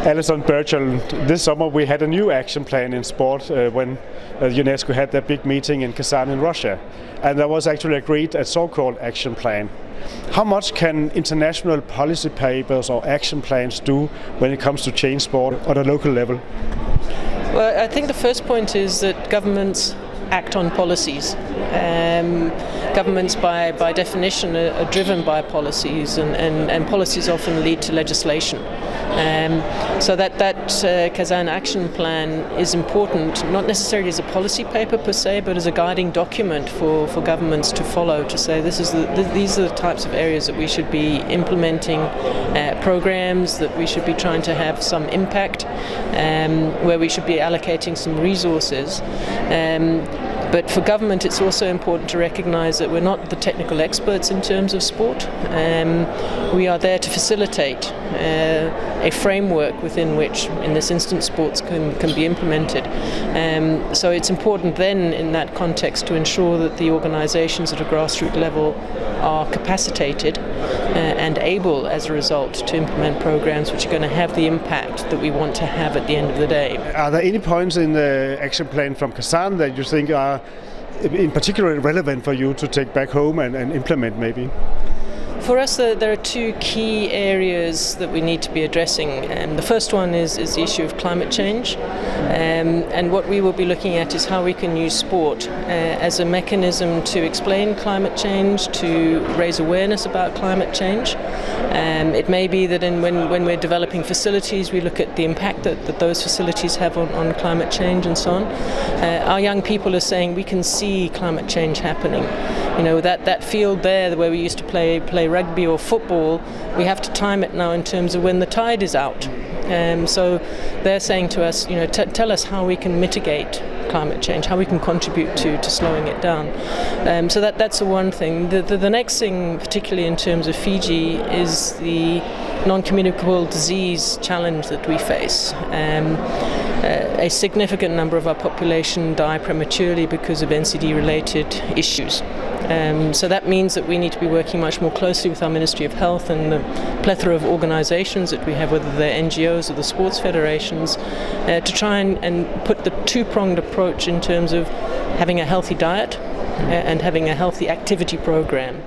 Alison Burchell, this summer we had a new action plan in sport when UNESCO had their big meeting in Kazan in Russia, and there was actually agreed a so-called action plan. How much can international policy papers or action plans do when it comes to change sport at a local level? Well, I think the first point is that governments act on policies. Governments by definition are driven by policies, and policies often lead to legislation. So that Kazan Action Plan is important, not necessarily as a policy paper per se, but as a guiding document for governments to follow, to say these are the types of areas that we should be implementing programs, that we should be trying to have some impact, where we should be allocating some resources. But for government, it's also important to recognise that we're not the technical experts in terms of sport. We are there to facilitate a framework within which, in this instance, sports can be implemented. So it's important then, in that context, to ensure that the organisations at a grassroots level are capacitated and able, as a result, to implement programs which are going to have the impact that we want to have at the end of the day. Are there any points in the action plan from Kazan that you think are in particular relevant for you to take back home and implement maybe? For us, there are two key areas that we need to be addressing. The first one is the issue of climate change. And what we will be looking at is how we can use sport as a mechanism to explain climate change, to raise awareness about climate change. It may be that when we're developing facilities, we look at the impact that those facilities have on climate change and so on. Our young people are saying we can see climate change happening. You know, that field there where we used to play rugby or football, we have to time it now in terms of when the tide is out. So they're saying to us, tell us how we can mitigate climate change, how we can contribute to slowing it down. So that's the one thing. The next thing, particularly in terms of Fiji, is the non-communicable disease challenge that we face. A significant number of our population die prematurely because of NCD-related issues. So that means that we need to be working much more closely with our Ministry of Health and the plethora of organisations that we have, whether they're NGOs or the sports federations, to try and put the two-pronged approach in terms of having a healthy diet and having a healthy activity programme.